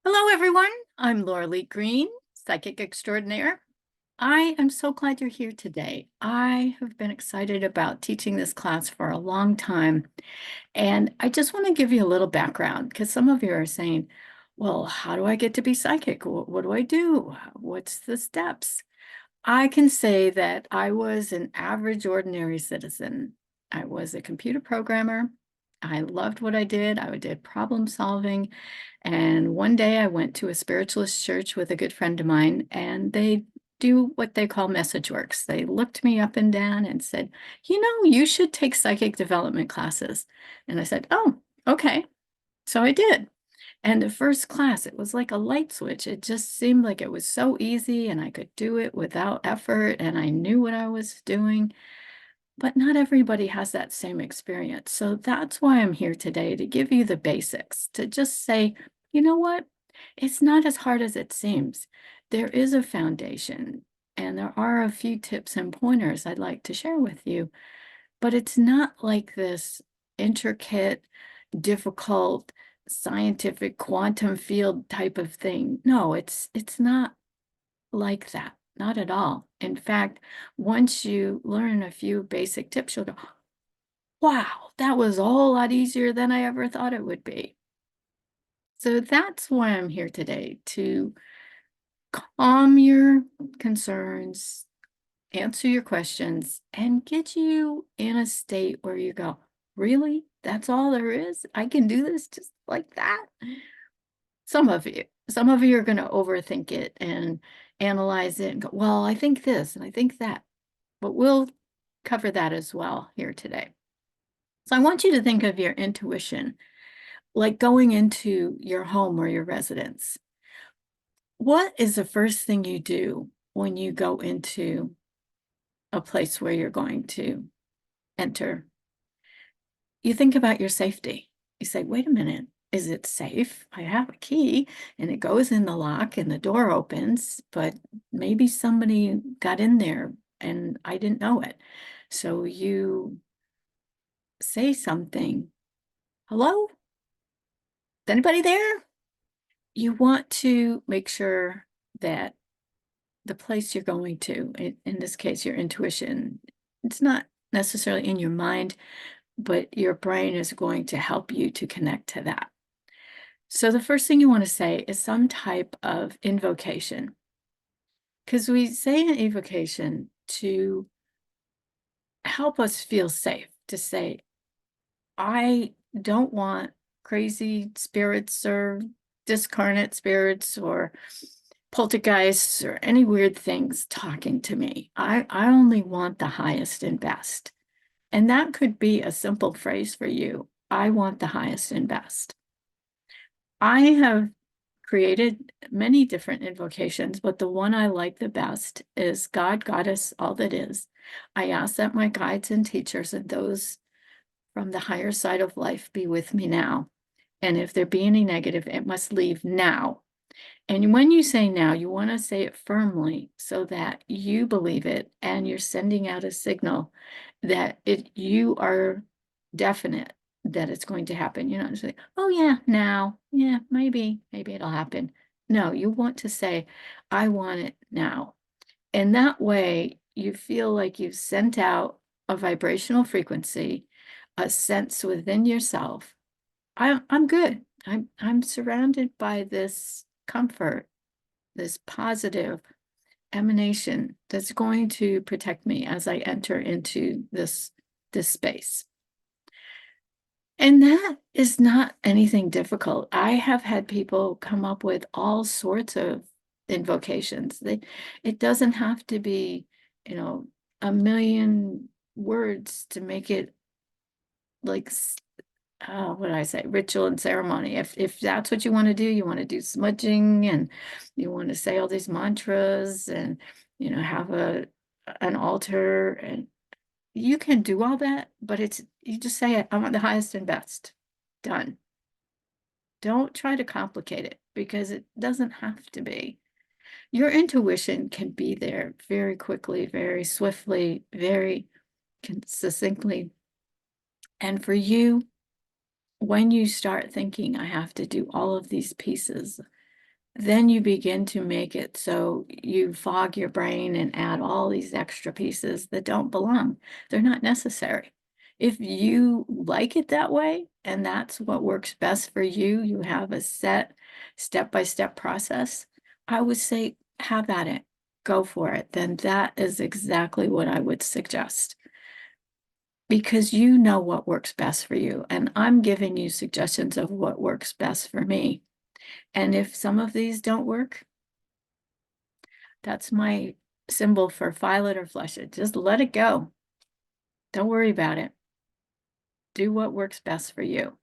Hello, everyone. I'm Laura Lee Green, psychic extraordinaire. I am so glad you're here today. I have been excited about teaching this class for a long time, and I just want to give you a little background because some of you are saying, well, how do I get to be psychic? What do I do? What's the steps? I can say that I was an average, ordinary citizen. I was a computer programmer. I loved what I did. I did problem solving. And one day I went to a spiritualist church with a good friend of mine, and they do what they call message works. They looked me up and down and said, you should take psychic development classes. And I said, oh, okay. So I did. And the first class, it was like a light switch. It just seemed like it was so easy and I could do it without effort and I knew what I was doing. But not everybody has that same experience. So that's why I'm here today to give you the basics, to just say, you know what? It's not as hard as it seems. There is a foundation and there are a few tips and pointers I'd like to share with you, but it's not like this intricate, difficult, scientific quantum field type of thing. No, it's not like that. Not at all. In fact, once you learn a few basic tips, you'll go, wow, that was a whole lot easier than I ever thought it would be. So that's why I'm here today, to calm your concerns, answer your questions, and get you in a state where you go, really? That's all there is? I can do this just like that? Some of you are going to overthink it and analyze it and go, well, I think this and I think that, but we'll cover that as well here today. So I want you to think of your intuition like going into your home or your residence. What is the first thing you do when you go into a place where you're going to enter? You think about your safety. You say, wait a minute, is it safe? I have a key and it goes in the lock and the door opens, but maybe somebody got in there and I didn't know it. So you say something. Hello? Is anybody there? You want to make sure that the place you're going to, in this case, your intuition, it's not necessarily in your mind, but your brain is going to help you to connect to that. So the first thing you want to say is some type of invocation, because we say an invocation to help us feel safe, to say, I don't want crazy spirits or discarnate spirits or poltergeists or any weird things talking to me. I only want the highest and best. And that could be a simple phrase for you. I want the highest and best. I have created many different invocations, but the one I like the best is God, Goddess, all that is. I ask that my guides and teachers and those from the higher side of life be with me now. And if there be any negative, it must leave now. And when you say now, you want to say it firmly so that you believe it and you're sending out a signal that you are definite that it's going to happen. You're not just like, oh yeah, now, yeah, maybe it'll happen. No, you want to say, I want it now. And that way you feel like you've sent out a vibrational frequency, a sense within yourself. I'm good. I'm surrounded by this comfort, this positive emanation that's going to protect me as I enter into this space. And that is not anything difficult. I have had people come up with all sorts of invocations. It doesn't have to be, a million words to make it like what do I say, ritual and ceremony. If that's what you want to do, you want to do smudging and you want to say all these mantras and have an altar, and you can do all that, but you just say, I want the highest and best. Done. Don't try to complicate it because it doesn't have to be. Your intuition can be there very quickly, very swiftly, very succinctly. And for you, when you start thinking, I have to do all of these pieces, then you begin to make it so you fog your brain and add all these extra pieces that don't belong. They're not necessary. If you like it that way, and that's what works best for you, you have a set step-by-step process, I would say have at it, go for it. Then that is exactly what I would suggest. Because you know what works best for you. And I'm giving you suggestions of what works best for me. And if some of these don't work, that's my symbol for file it or flush it. Just let it go. Don't worry about it. Do what works best for you.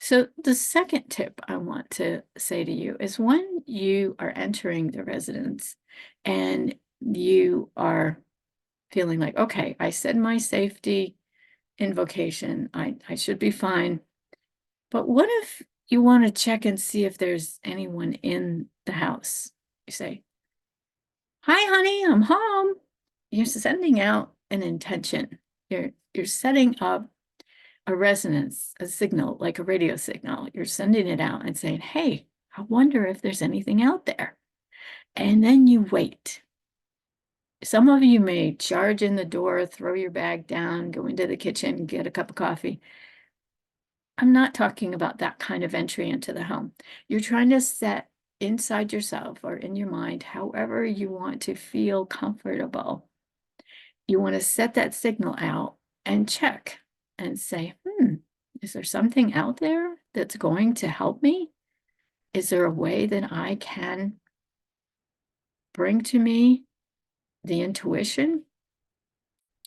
So the second tip I want to say to you is when you are entering the residence and you are feeling like, okay, I said my safety invocation, I should be fine. But what if you want to check and see if there's anyone in the house? You say, "Hi, honey, I'm home." You're sending out an intention. You're setting up a resonance, a signal, like a radio signal. You're sending it out and saying, "Hey, I wonder if there's anything out there." And then you wait. Some of you may charge in the door, throw your bag down, go into the kitchen, get a cup of coffee. I'm not talking about that kind of entry into the home. You're trying to set inside yourself or in your mind, however you want to feel comfortable. You want to set that signal out and check and say, is there something out there that's going to help me? Is there a way that I can bring to me the intuition?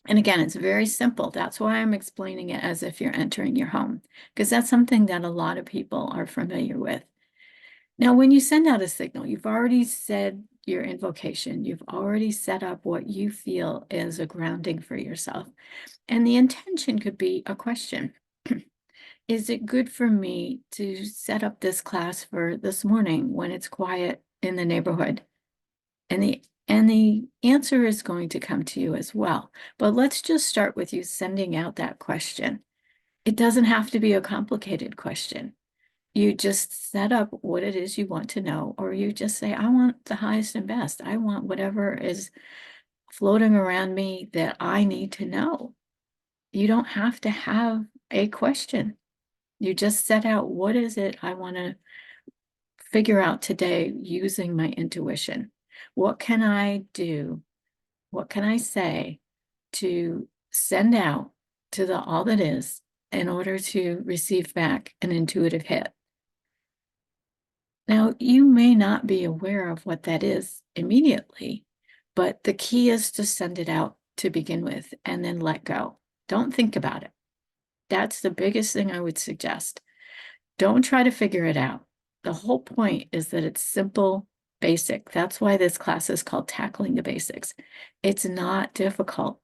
And again, it's very simple. That's why I'm explaining it as if you're entering your home, because that's something that a lot of people are familiar with. Now, when you send out a signal, you've already said your invocation. You've already set up what you feel is a grounding for yourself. And the intention could be a question. Is it good for me to set up this class for this morning when it's quiet in the neighborhood? And the answer is going to come to you as well. But let's just start with you sending out that question. It doesn't have to be a complicated question. You just set up what it is you want to know, or you just say, I want the highest and best. I want whatever is floating around me that I need to know. You don't have to have a question. You just set out, what is it I want to figure out today using my intuition? What can I do? What can I say to send out to the all that is in order to receive back an intuitive hit? Now, you may not be aware of what that is immediately, but the key is to send it out to begin with and then let go. Don't think about it. That's the biggest thing I would suggest. Don't try to figure it out. The whole point is that it's simple, basic. That's why this class is called Tackling the Basics. It's not difficult.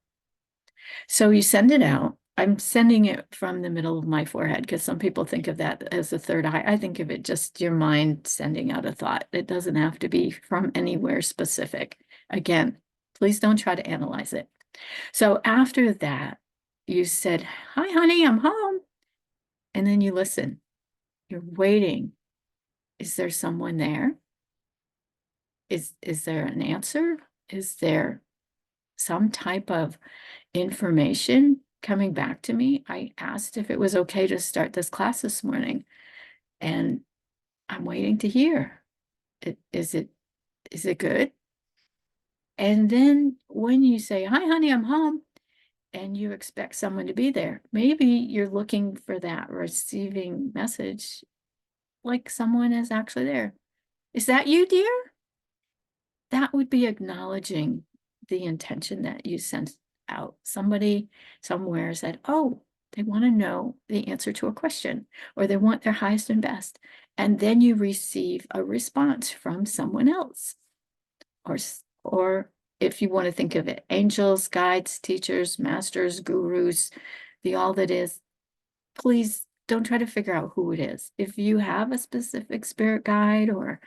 So you send it out. I'm sending it from the middle of my forehead because some people think of that as the third eye. I think of it just your mind sending out a thought. It doesn't have to be from anywhere specific. Again, please don't try to analyze it. So after that, you said, "Hi, honey, I'm home." And then you listen. You're waiting. Is there someone there? Is there an answer? Is there some type of information coming back to me? I asked if it was okay to start this class this morning, and I'm waiting to hear. Is it good? And then when you say, "Hi, honey, I'm home," and you expect someone to be there, maybe you're looking for that receiving message, like someone is actually there. "Is that you, dear?" That would be acknowledging the intention that you sent out. Somebody somewhere said, oh, they want to know the answer to a question, or they want their highest and best. And then you receive a response from someone else. Or if you want to think of it, angels, guides, teachers, masters, gurus, the all that is, please don't try to figure out who it is. If you have a specific spirit guide or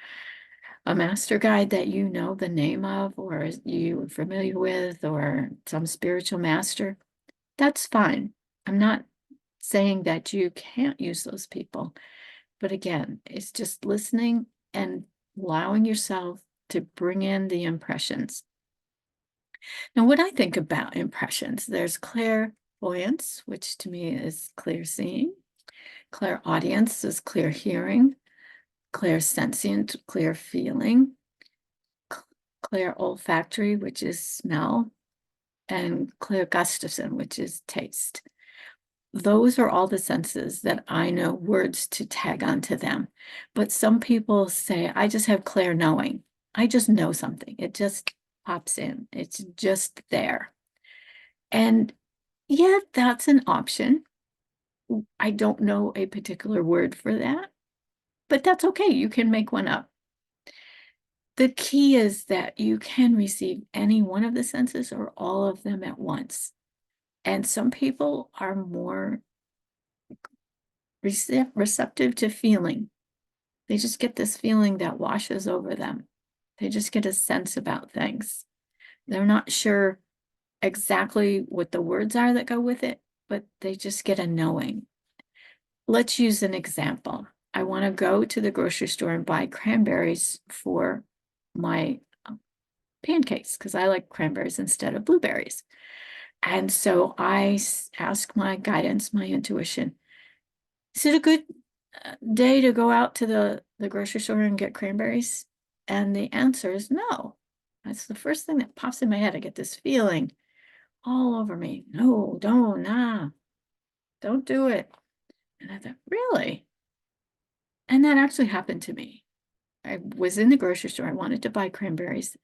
a master guide that you know the name of, or you are familiar with, or some spiritual master, that's fine. I'm not saying that you can't use those people. But again, it's just listening and allowing yourself to bring in the impressions. Now, what I think about impressions, there's clairvoyance, which to me is clear seeing, clairaudience is clear hearing, clairsentient, clear feeling, clear olfactory, which is smell, and clear gustation, which is taste. Those are all the senses that I know words to tag onto them. But some people say, I just have clear knowing. I just know something. It just pops in. It's just there. And yeah, that's an option. I don't know a particular word for that, but that's okay. You can make one up. The key is that you can receive any one of the senses or all of them at once. And some people are more receptive to feeling. They just get this feeling that washes over them. They just get a sense about things. They're not sure exactly what the words are that go with it, but they just get a knowing. Let's use an example. I want to go to the grocery store and buy cranberries for my pancakes because I like cranberries instead of blueberries. And so I ask my guidance, my intuition, is it a good day to go out to the grocery store and get cranberries? And the answer is no. That's the first thing that pops in my head. I get this feeling all over me. No, don't do it. And I thought, really? And that actually happened to me. I was in the grocery store. I wanted to buy cranberries.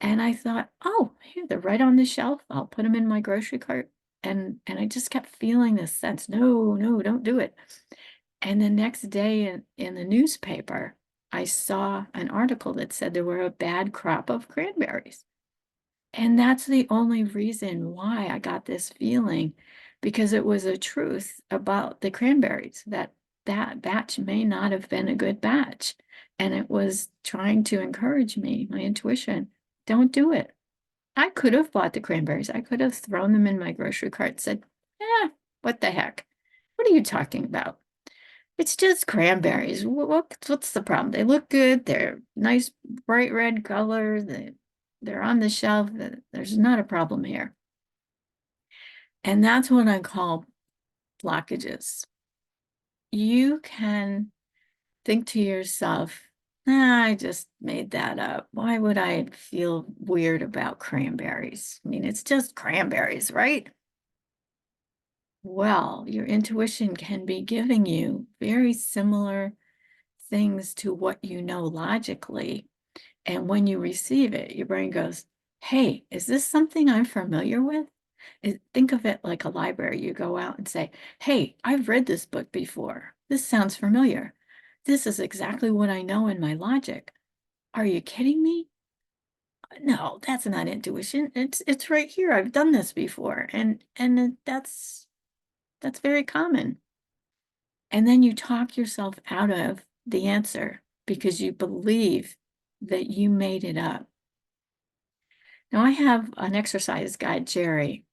And I thought, oh, here, they're right on the shelf. I'll put them in my grocery cart. And I just kept feeling this sense, no, don't do it. And the next day in the newspaper, I saw an article that said there were a bad crop of cranberries. And that's the only reason why I got this feeling, because it was a truth about the cranberries, that that batch may not have been a good batch. And it was trying to encourage me, my intuition, don't do it. I could have bought the cranberries. I could have thrown them in my grocery cart and said, what the heck? What are you talking about? It's just cranberries. What's the problem? They look good. They're nice, bright red color. They're on the shelf. There's not a problem here. And that's what I call blockages. You can think to yourself, I just made that up. Why would I feel weird about cranberries? I mean, it's just cranberries, right? Well, your intuition can be giving you very similar things to what you know logically. And when you receive it, your brain goes, hey, is this something I'm familiar with? Think of it like a library. You go out and say, hey, I've read this book before. This sounds familiar. This is exactly what I know in my logic. Are you kidding me? No, that's not intuition. It's right here. I've done this before. And that's very common. And then you talk yourself out of the answer because you believe that you made it up. Now, I have an exercise guide, Jerry,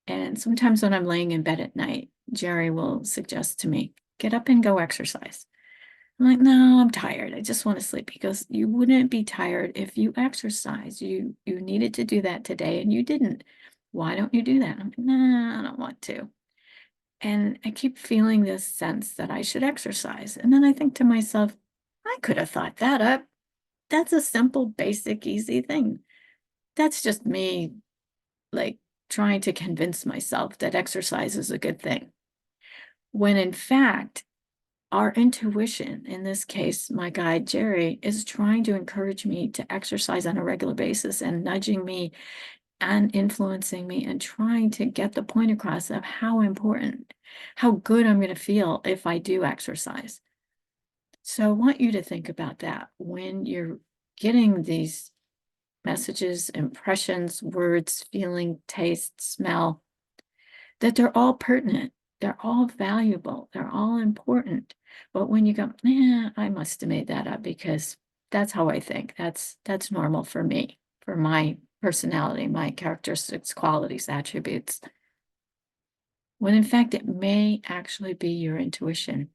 and sometimes when I'm laying in bed at night, Jerry will suggest to me, get up and go exercise. I'm like, no, I'm tired. I just want to sleep. He goes, you wouldn't be tired if you exercise. You needed to do that today and you didn't. Why don't you do that? I'm like, nah, I don't want to. And I keep feeling this sense that I should exercise. And then I think to myself, I could have thought that up. That's a simple, basic, easy thing. That's just me, like, trying to convince myself that exercise is a good thing. When in fact, our intuition, in this case, my guide, Jerry, is trying to encourage me to exercise on a regular basis and nudging me and influencing me and trying to get the point across of how important, how good I'm going to feel if I do exercise. So I want you to think about that when you're getting these messages, impressions, words, feeling, taste, smell, that they're all pertinent. They're all valuable. They're all important. But when you go, I must have made that up because that's how I think. That's normal for me, for my personality, my characteristics, qualities, attributes. When in fact, it may actually be your intuition.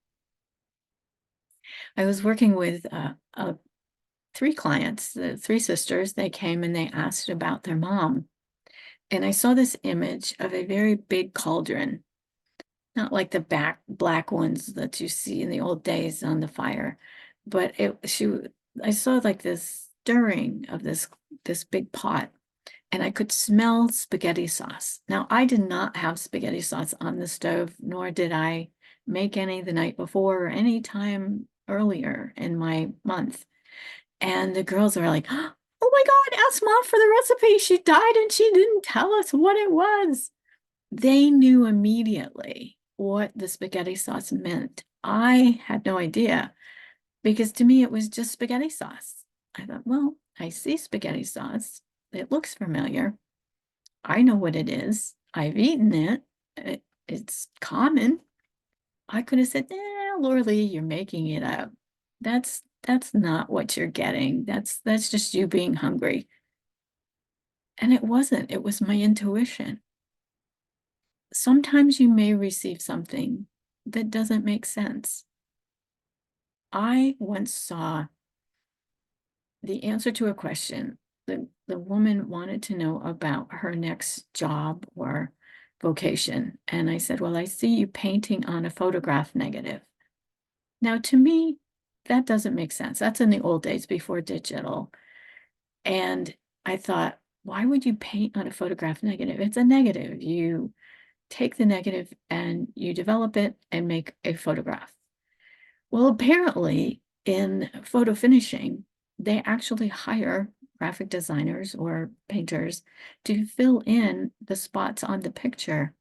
I was working with a three clients, the three sisters. They came and they asked about their mom. And I saw this image of a very big cauldron, not like the black ones that you see in the old days on the fire, but I saw like this stirring of this big pot, and I could smell spaghetti sauce. Now, I did not have spaghetti sauce on the stove, nor did I make any the night before or any time earlier in my month. And the girls are like, oh my God, ask mom for the recipe. She died and she didn't tell us what it was. They knew immediately what the spaghetti sauce meant. I had no idea because to me it was just spaghetti sauce. I thought, well, I see spaghetti sauce. It looks familiar. I know what it is. I've eaten it. It's common. I could have said, Laura Lee, you're making it up. That's not what you're getting. That's just you being hungry. And it wasn't. It was my intuition. Sometimes you may receive something that doesn't make sense. I once saw the answer to a question. The woman wanted to know about her next job or vocation. And I said, well, I see you painting on a photograph negative. Now, to me, that doesn't make sense. That's in the old days before digital. And I thought, why would you paint on a photograph negative? It's a negative. You take the negative and you develop it and make a photograph. Well, apparently in photo finishing, they actually hire graphic designers or painters to fill in the spots on the picture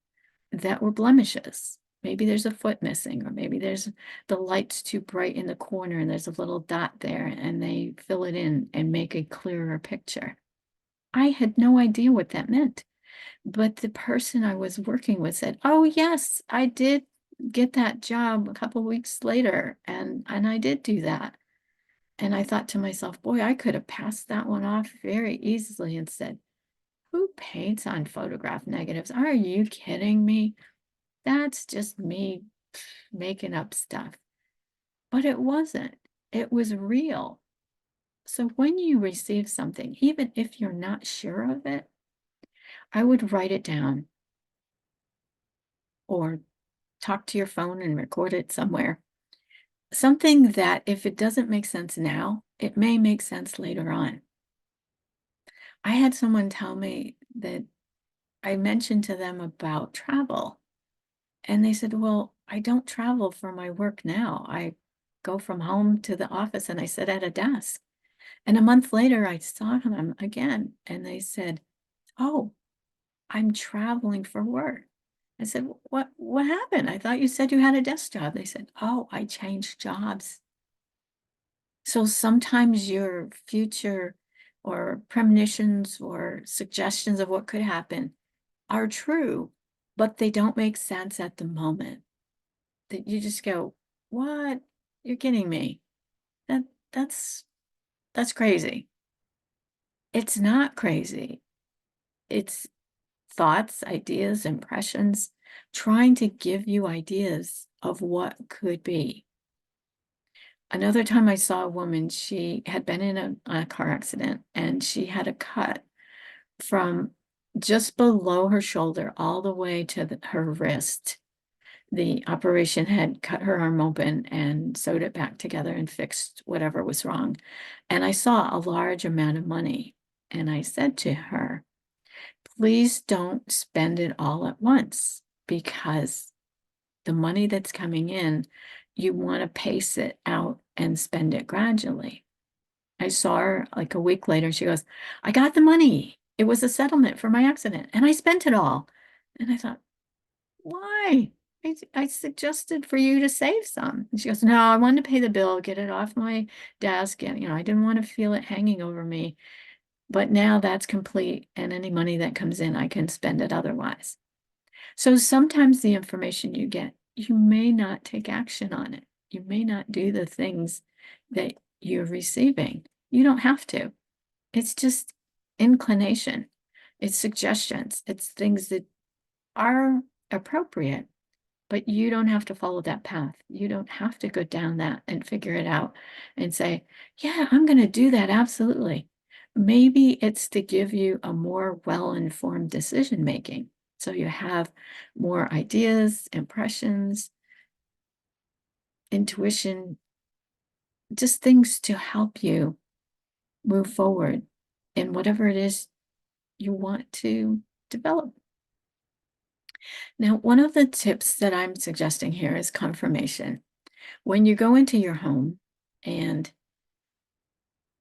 that were blemishes. Maybe there's a foot missing, or maybe there's the light's too bright in the corner and there's a little dot there, and they fill it in and make a clearer picture. I had no idea what that meant. But the person I was working with said, oh, yes, I did get that job a couple of weeks later. And I did do that. And I thought to myself, boy, I could have passed that one off very easily and said, who paints on photograph negatives? Are you kidding me? That's just me making up stuff. But it wasn't. It was real. So when you receive something, even if you're not sure of it, I would write it down or talk to your phone and record it somewhere. Something that if it doesn't make sense now, it may make sense later on. I had someone tell me that I mentioned to them about travel, and they said, well, I don't travel for my work now. I go from home to the office and I sit at a desk. And a month later, I saw them again, and they said, oh, I'm traveling for work. I said, what happened? I thought you said you had a desk job. They said, oh, I changed jobs. So sometimes your future or premonitions or suggestions of what could happen are true, but they don't make sense at the moment. That you just go, what? You're kidding me. That that's crazy. It's not crazy. It's thoughts, ideas, impressions, trying to give you ideas of what could be. Another time I saw a woman, she had been in a car accident and she had a cut from just below her shoulder all the way to her wrist. The operation had cut her arm open and sewed it back together and fixed whatever was wrong. And I saw a large amount of money. And I said to her, please don't spend it all at once, because the money that's coming in, you want to pace it out and spend it gradually. I saw her like a week later. She goes, I got the money. It was a settlement for my accident and I spent it all. And I thought, why? I suggested for you to save some. And she goes, no, I wanted to pay the bill, get it off my desk. And, I didn't want to feel it hanging over me. But now that's complete. And any money that comes in, I can spend it otherwise. So sometimes the information you get, you may not take action on it. You may not do the things that you're receiving. You don't have to. It's just inclination. It's suggestions. It's things that are appropriate. But you don't have to follow that path. You don't have to go down that and figure it out and say, yeah, I'm going to do that. Absolutely. Maybe it's to give you a more well informed decision making. So you have more ideas, impressions, intuition, just things to help you move forward in whatever it is you want to develop. Now, one of the tips that I'm suggesting here is confirmation. When you go into your home and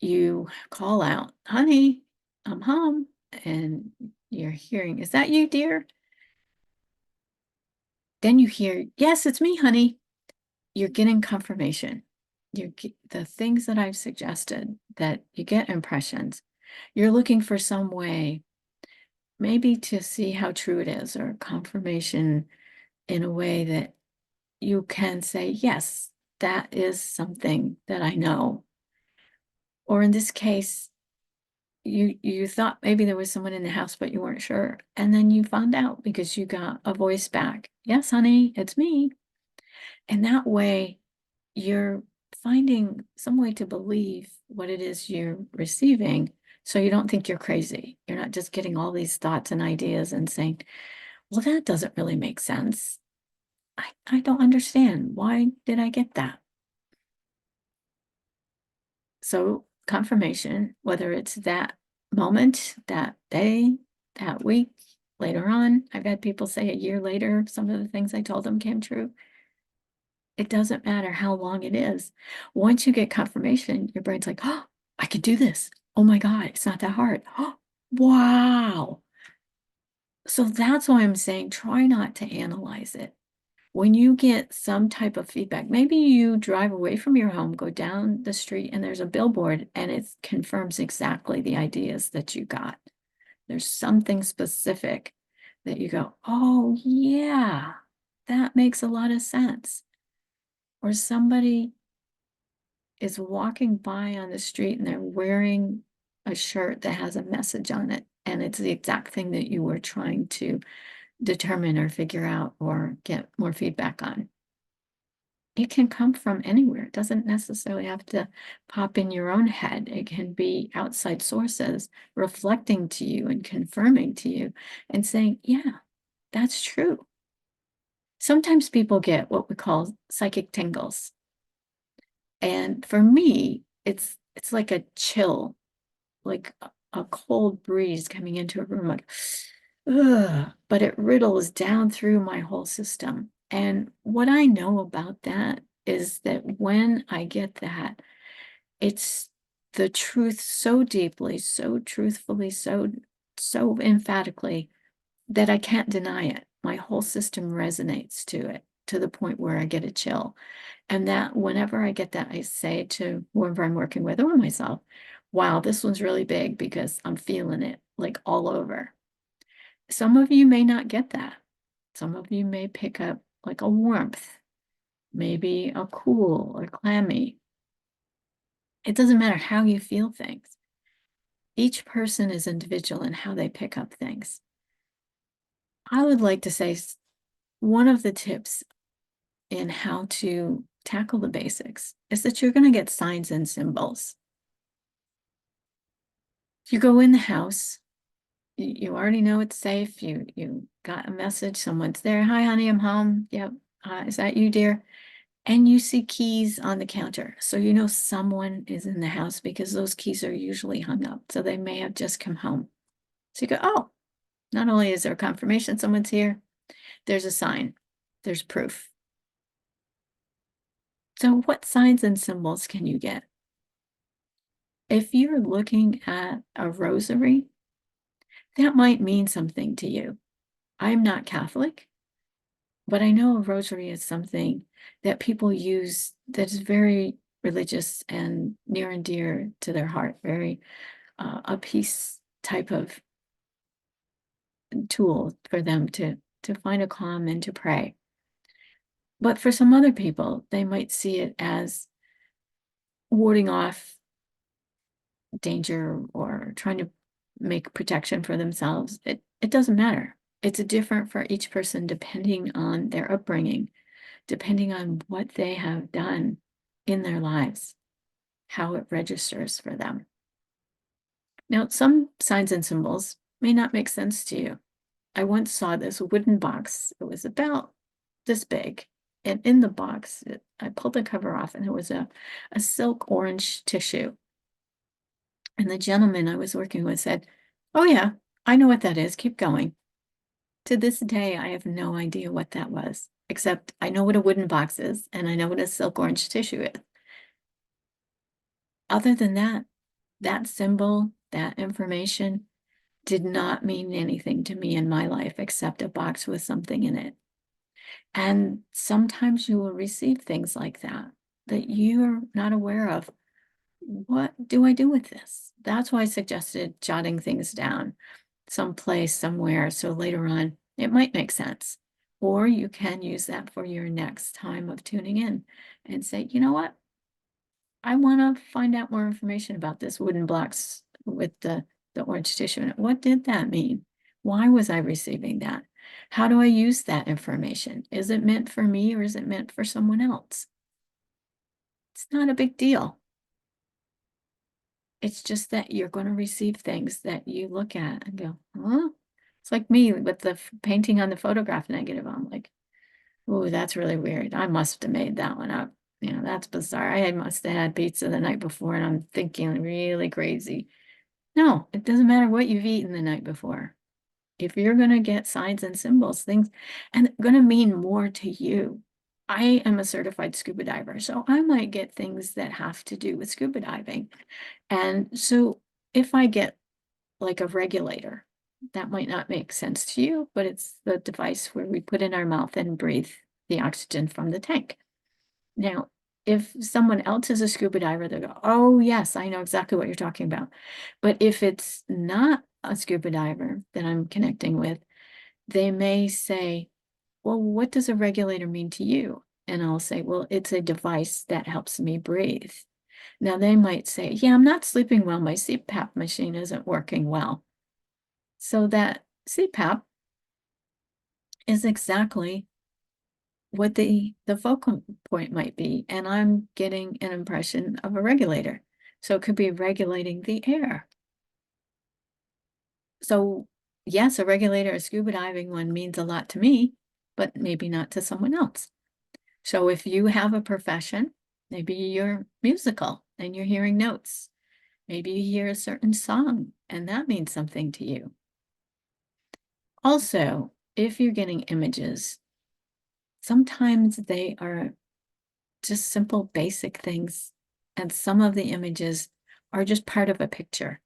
you call out, honey, I'm home, and you're hearing, is that you, dear? Then you hear, yes, it's me, honey. You're getting confirmation. The things that I've suggested that you get impressions. You're looking for some way, maybe to see how true it is, or confirmation in a way that you can say, yes, that is something that I know. Or in this case, you thought maybe there was someone in the house, but you weren't sure. And then you found out because you got a voice back. Yes, honey, it's me. And that way you're finding some way to believe what it is you're receiving. So you don't think you're crazy. You're not just getting all these thoughts and ideas and saying, well, that doesn't really make sense. I don't understand. Why did I get that? So confirmation, whether it's that moment, that day, that week, later on, I've had people say a year later, some of the things I told them came true. It doesn't matter how long it is. Once you get confirmation, your brain's like, oh, I could do this. Oh my God, it's not that hard. Oh, wow. So that's why I'm saying try not to analyze it. When you get some type of feedback, maybe you drive away from your home, go down the street, and there's a billboard and it confirms exactly the ideas that you got. There's something specific that you go, oh, yeah, that makes a lot of sense. Or somebody is walking by on the street and they're wearing a shirt that has a message on it, and it's the exact thing that you were trying to determine or figure out or get more feedback on. It can come from anywhere. It doesn't necessarily have to pop in your own head. It can be outside sources reflecting to you and confirming to you and saying, yeah, that's true. Sometimes people get what we call psychic tingles. And for me, it's like a chill, like a cold breeze coming into a room, like, ugh, but it riddles down through my whole system. And what I know about that is that when I get that, it's the truth so deeply, so truthfully, so emphatically that I can't deny it. My whole system resonates to it to the point where I get a chill. And that whenever I get that, I say to whoever I'm working with or myself, wow, this one's really big because I'm feeling it like all over. Some of you may not get that. Some of you may pick up like a warmth, maybe a cool or clammy. It doesn't matter how you feel things. Each person is individual in how they pick up things. I would like to say one of the tips in how to tackle the basics is that you're going to get signs and symbols. You go in the house, you already know it's safe. You got a message, someone's there. Hi, honey, I'm home. Yep. Is that you, dear? And you see keys on the counter. So you know someone is in the house because those keys are usually hung up. So they may have just come home. So you go, oh, not only is there confirmation someone's here, there's a sign, there's proof. So what signs and symbols can you get? If you're looking at a rosary, that might mean something to you. I'm not Catholic, but I know a rosary is something that people use that's very religious and near and dear to their heart, very a peace type of tool for them to find a calm and to pray. But for some other people, they might see it as warding off danger or trying to make protection for themselves. It doesn't matter. It's different for each person depending on their upbringing, depending on what they have done in their lives, how it registers for them. Now, some signs and symbols may not make sense to you. I once saw this wooden box. It was about this big. And in the box, I pulled the cover off and it was a silk orange tissue. And the gentleman I was working with said, "Oh, yeah, I know what that is. Keep going." To this day, I have no idea what that was, except I know what a wooden box is and I know what a silk orange tissue is. Other than that, that symbol, that information did not mean anything to me in my life except a box with something in it. And sometimes you will receive things like that that you're not aware of. What do I do with this? That's why I suggested jotting things down someplace, somewhere, so later on it might make sense. Or you can use that for your next time of tuning in and say, you know what? I want to find out more information about this wooden blocks with the orange tissue in it. What did that mean? Why was I receiving that? How do I use that information? Is it meant for me or is it meant for someone else? It's not a big deal. It's just that you're going to receive things that you look at and go, huh? It's like me with the painting on the photograph negative. I'm like, oh, that's really weird. I must have made that one up. That's bizarre. I must have had pizza the night before and I'm thinking really crazy. No, it doesn't matter what you've eaten the night before. If you're going to get signs and symbols, things, and going to mean more to you. I am a certified scuba diver, so I might get things that have to do with scuba diving. And so if I get like a regulator, that might not make sense to you, but it's the device where we put in our mouth and breathe the oxygen from the tank. Now, if someone else is a scuba diver, they go, "Oh, yes, I know exactly what you're talking about." But if it's not a scuba diver that I'm connecting with, they may say, "Well, what does a regulator mean to you?" And I'll say, "Well, it's a device that helps me breathe." Now, they might say, "Yeah, I'm not sleeping well. My CPAP machine isn't working well." So that CPAP is exactly what the focal point might be, and I'm getting an impression of a regulator. So it could be regulating the air. So yes, a regulator, a scuba diving one means a lot to me, but maybe not to someone else. So if you have a profession, maybe you're musical and you're hearing notes. Maybe you hear a certain song and that means something to you. Also, if you're getting images, sometimes they are just simple, basic things. And some of the images are just part of a picture.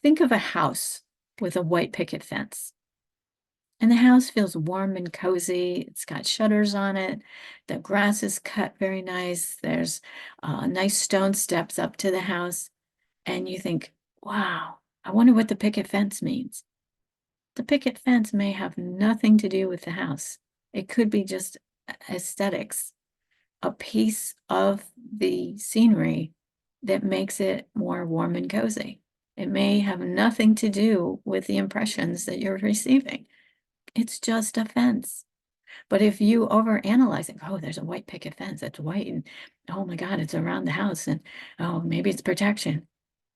Think of a house with a white picket fence. And the house feels warm and cozy. It's got shutters on it. The grass is cut very nice. There's nice stone steps up to the house. And you think, wow, I wonder what the picket fence means. The picket fence may have nothing to do with the house. It could be just aesthetics, a piece of the scenery that makes it more warm and cozy. It may have nothing to do with the impressions that you're receiving. It's just a fence. But if you overanalyze it, oh, there's a white picket fence that's white, and oh my God, it's around the house, and oh, maybe it's protection.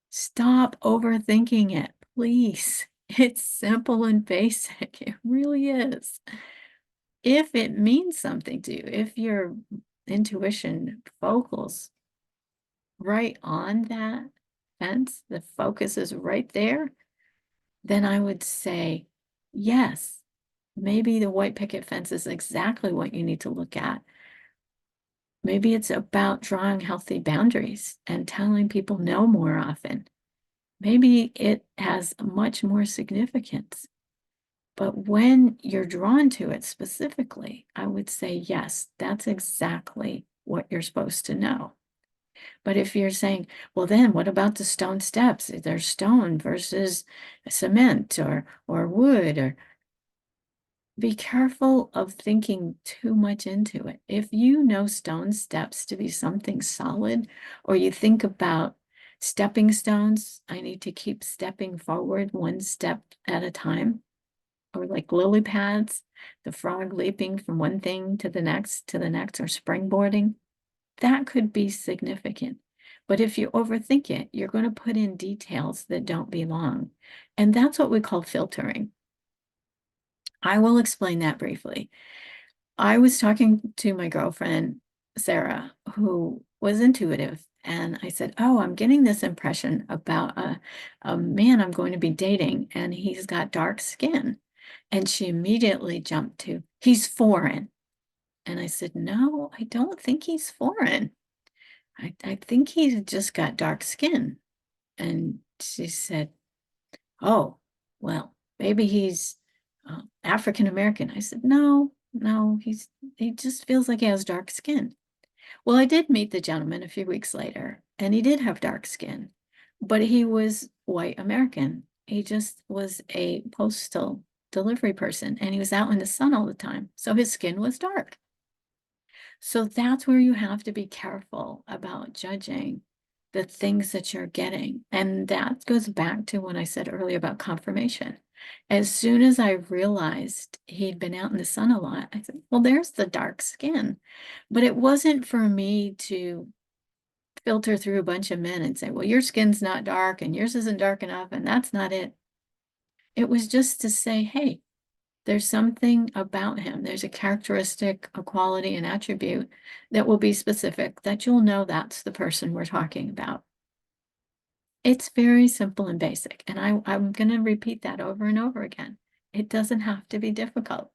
Stop overthinking it, please. It's simple and basic. It really is. If it means something to you, if your intuition focals right on that fence, the focus is right there, then I would say, yes, maybe the white picket fence is exactly what you need to look at. Maybe it's about drawing healthy boundaries and telling people no more often. Maybe it has much more significance. But when you're drawn to it specifically, I would say, yes, that's exactly what you're supposed to know. But if you're saying, well, then what about the stone steps? There's stone versus cement or wood, or be careful of thinking too much into it. If you know stone steps to be something solid, or you think about stepping stones, I need to keep stepping forward one step at a time. or like lily pads, the frog leaping from one thing to the next, or springboarding, that could be significant. But if you overthink it, you're going to put in details that don't belong. And that's what we call filtering. I will explain that briefly. I was talking to my girlfriend, Sarah, who was intuitive. And I said, "Oh, I'm getting this impression about a man I'm going to be dating, and he's got dark skin." And she immediately jumped to, "He's foreign." And I said, "No, I don't think he's foreign. I think he's just got dark skin." And she said, "Oh, well, maybe he's African American." I said, "No, no, he just feels like he has dark skin." Well, I did meet the gentleman a few weeks later, and he did have dark skin, but he was white American. He just was a postal delivery person, and he was out in the sun all the time, so his skin was dark. So that's where you have to be careful about judging the things that you're getting. And that goes back to what I said earlier about confirmation. As soon as I realized he'd been out in the sun a lot, I said, "Well, there's the dark skin." But it wasn't for me to filter through a bunch of men and say, "Well, your skin's not dark and yours isn't dark enough, and that's not it." It was just to say, "Hey, there's something about him. There's a characteristic, a quality, an attribute that will be specific that you'll know that's the person we're talking about." It's very simple and basic. And I'm going to repeat that over and over again. It doesn't have to be difficult.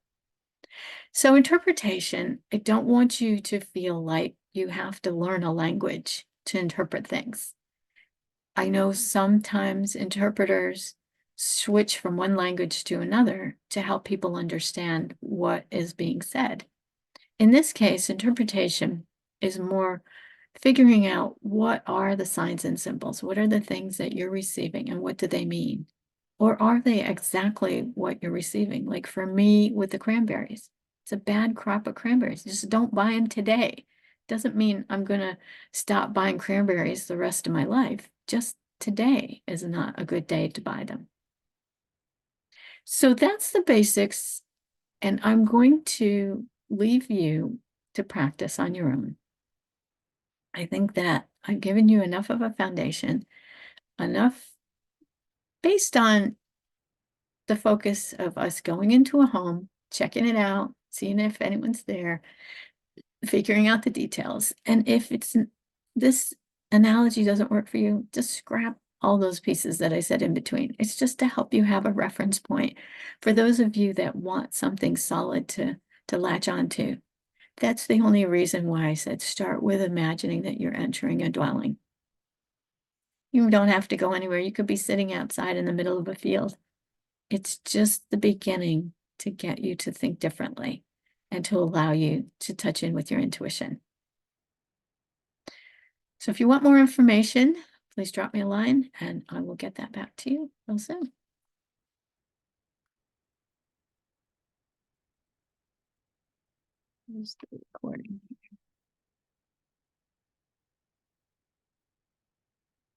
So, interpretation, I don't want you to feel like you have to learn a language to interpret things. I know sometimes interpreters switch from one language to another to help people understand what is being said. In this case, interpretation is more figuring out what are the signs and symbols, what are the things that you're receiving, and what do they mean? Or are they exactly what you're receiving? Like for me with the cranberries, it's a bad crop of cranberries. Just don't buy them today. Doesn't mean I'm going to stop buying cranberries the rest of my life. Just today is not a good day to buy them. So that's the basics. And I'm going to leave you to practice on your own. I think that I've given you enough of a foundation, enough based on the focus of us going into a home, checking it out, seeing if anyone's there, figuring out the details. And if this analogy doesn't work for you, just scrap all those pieces that I said in between. It's just to help you have a reference point for those of you that want something solid to latch onto. That's the only reason why I said start with imagining that you're entering a dwelling. You don't have to go anywhere. You could be sitting outside in the middle of a field. It's just the beginning to get you to think differently and to allow you to touch in with your intuition. So if you want more information, please drop me a line and I will get that back to you real soon. Here's the recording.